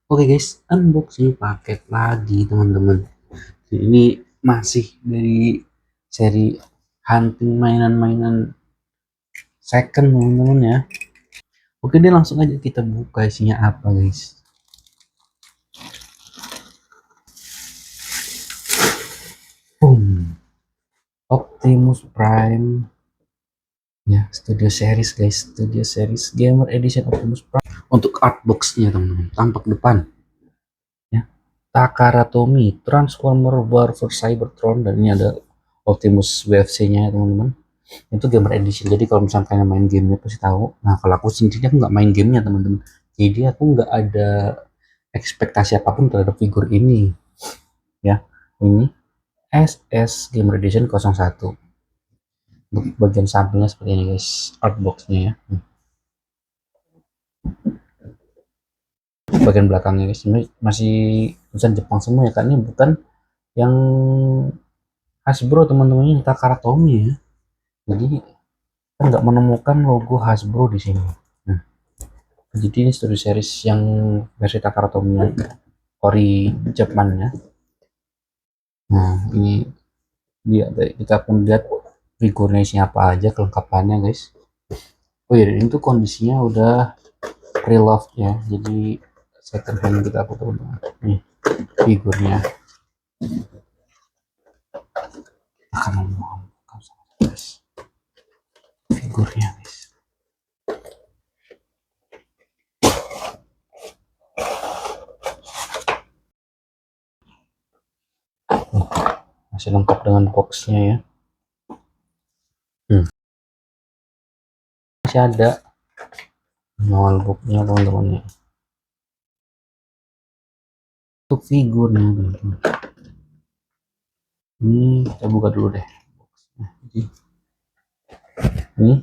Oke guys, unboxing paket lagi teman-teman. Ini masih dari seri hunting mainan-mainan second teman-teman ya. Oke deh, langsung aja kita buka isinya apa guys. Boom, Optimus Prime ya, Studio Series guys, Studio Series Gamer Edition Optimus Prime. Untuk artboxnya teman-teman, tampak depan ya, Takara Tomy Transformer Warfare Cybertron, dan ini ada Optimus WFC nya teman-teman. Itu gamer edition, jadi kalau misalnya kalian main gamenya pasti tahu. Nah kalau aku sendiri, aku nggak main gamenya teman-teman, jadi aku nggak ada ekspektasi apapun terhadap figur ini ya. Ini SS Gamer Edition 01. Untuk bagian sampingnya seperti ini guys, artboxnya ya. Bagian belakangnya guys, ini masih tulisan Jepang semua ya, karena ini bukan yang Hasbro teman-teman, ini Takara Tomy ya, jadi kita nggak menemukan logo Hasbro di sini. Nah, jadi ini studio series yang versi Takara Tomy ori Jepang ya. Nah ini dia, kita pun lihat figurnya siapa aja, kelengkapannya guys. Oh iya, ini tuh kondisinya udah pre-loved ya, jadi second hand kita foto nih figurnya. Akan ngomong guys, figurnya guys. Masih lengkap dengan boxnya ya. Masih ada manual booknya teman-teman ya. Untuk figurnya teman-teman, ini kita buka dulu deh. Nah, jadi ini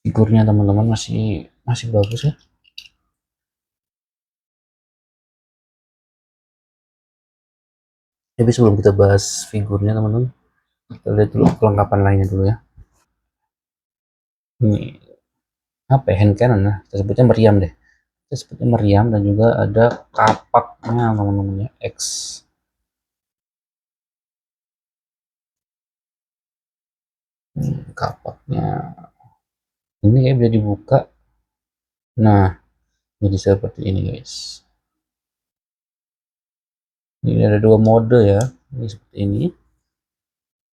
figurnya teman-teman, masih bagus ya. Tapi sebelum kita bahas figurnya teman-teman, kita lihat dulu kelengkapan lainnya dulu ya. Ini apa ya, hand cannon ya, kita sebutnya meriam deh, kita sebutnya meriam, dan juga ada kapaknya teman-teman ya, X. Kapaknya ini kayak bisa dibuka. Nah jadi seperti ini guys. Ini ada dua mode ya, ini seperti ini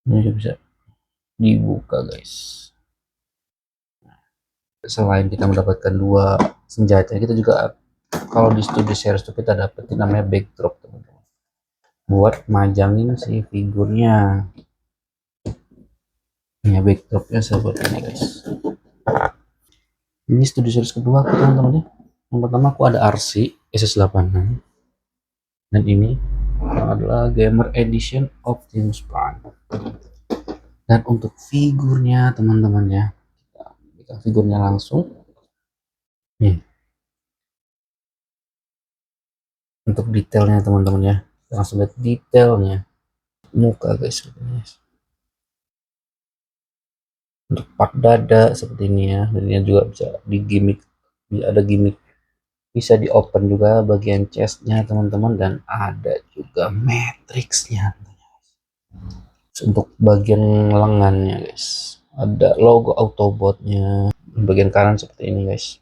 bisa dibuka guys. Selain kita mendapatkan dua senjata, kita juga kalau di studio series itu kita dapetin namanya backdrop teman-teman, buat majangin si figurnya ya. Backdropnya seperti ini guys. Ini studio series kedua aku teman-teman ya. Yang pertama aku ada RC SS86, dan ini adalah Gamer Edition Optimus Prime. Dan untuk figurnya teman-teman ya, kita figurnya langsung nih. Untuk detailnya teman-teman ya, kita langsung lihat detailnya muka guys, untuk part dada seperti ini ya, dan ini juga bisa di gimmick, ada gimmick, bisa di open juga bagian chestnya teman-teman, dan ada juga matrixnya. Untuk bagian lengannya guys, ada logo Autobotnya bagian kanan seperti ini guys.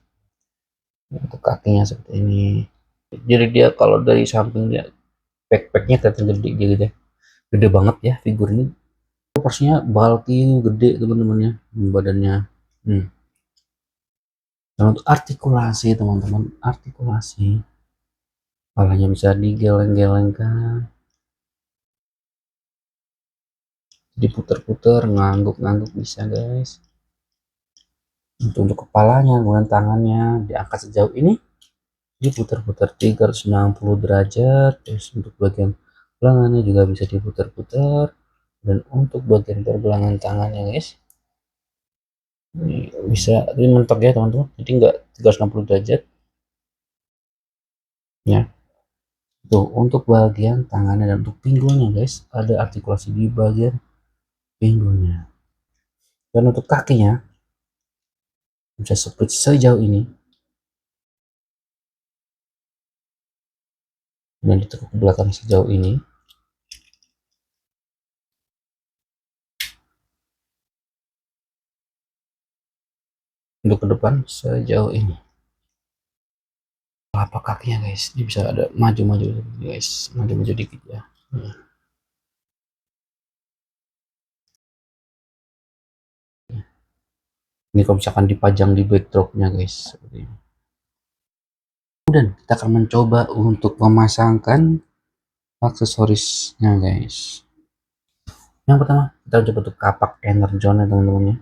Untuk kakinya seperti ini, jadi dia kalau dari samping dia backpacknya terlihat gede gitu ya, gede banget ya figur ini. Porsinya bulky, gede teman-teman ya badannya. Dan untuk artikulasi teman-teman, artikulasi kepalanya bisa digeleng-gelengkan, diputer-puter, ngangguk-ngangguk bisa guys. Untuk kepalanya, kemudian tangannya diangkat sejauh ini, diputer-puter 360 derajat. Terus untuk bagian lengannya juga bisa diputer-puter, dan untuk bagian pergelangan tangannya guys, ini bisa, ini mentok ya teman-teman, jadi enggak 360 derajat ya. Tuh untuk bagian tangannya. Dan untuk pinggulnya guys, ada artikulasi di bagian pinggulnya. Dan untuk kakinya bisa seperti sejauh ini, dan ditekuk ke belakang sejauh ini. Untuk ke depan sejauh ini. Telapak kakinya guys, ini bisa ada maju-maju guys, maju-maju dikit ya. Ini kalau misalkan dipajang di backdropnya guys, seperti ini. Kemudian kita akan mencoba untuk memasangkan aksesorisnya guys. Yang pertama kita coba untuk kapak energon ya teman-teman ya.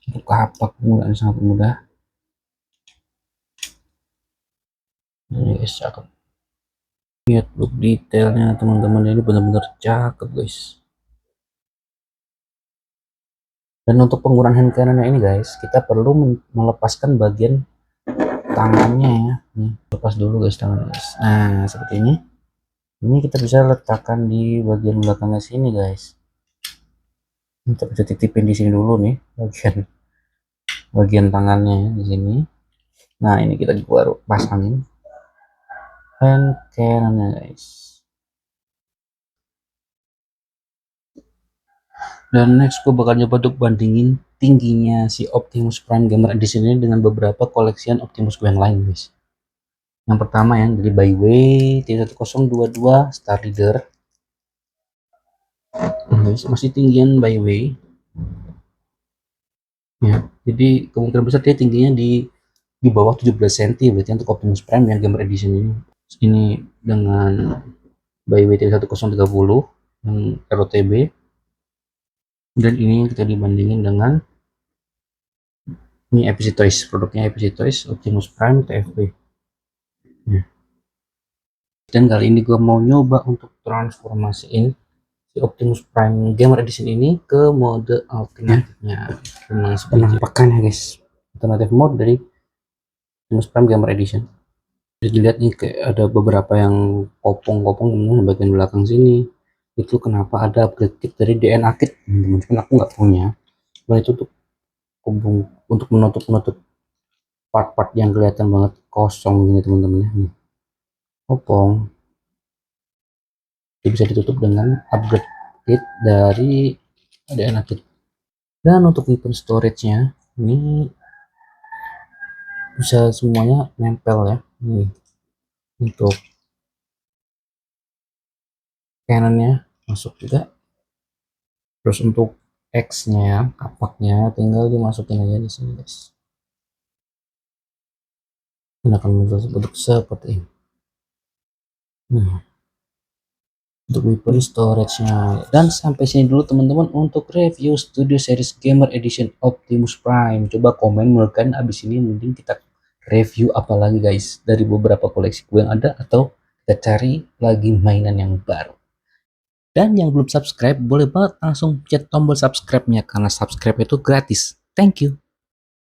Untuk kapak penggunaan sangat mudah. Ini guys cakep. Lihat look detailnya teman-teman, ini benar-benar cakep guys. Dan untuk penggunaan hand cannonnya ini guys, kita perlu melepaskan bagian tangannya ya. Nih, lepas dulu guys tangannya guys. Nah seperti ini. Ini kita bisa letakkan di bagian belakangnya sini guys. Kita bisa titipin di sini dulu nih bagian tangannya ya, di sini. Nah ini kita baru pasangin hand cannonnya guys. Dan next gue bakal nyoba untuk bandingin tingginya si Optimus Prime Gamer Edition ini dengan beberapa koleksian Optimus gue yang lain guys. Yang pertama ya dari Byway T1022 Star Leader. Guys, masih tinggian Byway. Ya, jadi kemungkinan besar dia tingginya di bawah 17 cm berarti untuk Optimus Prime yang Gamer Edition ini. Ini dengan Byway T1030 yang ROTB. Dan ini kita dibandingin dengan ini EPC Toys, produknya EPC Toys Optimus Prime TFP. Nah. Dan kali ini gue mau nyoba untuk transformasiin si Optimus Prime Gamer Edition ini ke mode alternatifnya. Penampakannya guys, alternatif mode dari Optimus Prime Gamer Edition. Jadi dilihat nih kayak ada beberapa yang kopong-kopong di bagian belakang sini. Itu kenapa ada upgrade kit dari DNA kit teman-teman, cuman aku nggak punya. Cuman itu untuk menutup part-part yang kelihatan banget kosong gini teman-teman ya. Kopong. Jadi bisa ditutup dengan upgrade kit dari DNA kit. Dan untuk weapon storage-nya ini bisa semuanya nempel ya. Nih untuk cannonnya masuk juga. Terus untuk X-nya, kapaknya tinggal dimasukin aja di sini guys. Dan akan muncul bentuk seperti ini. Untuk weapon storage-nya. Dan sampai sini dulu teman-teman untuk review Studio Series Gamer Edition Optimus Prime. Coba komen menurut kalian abis ini mending kita review apa lagi guys dari beberapa koleksi gue yang ada, atau kita cari lagi mainan yang baru. Dan yang belum subscribe boleh banget langsung pencet tombol subscribe-nya karena subscribe itu gratis. Thank you.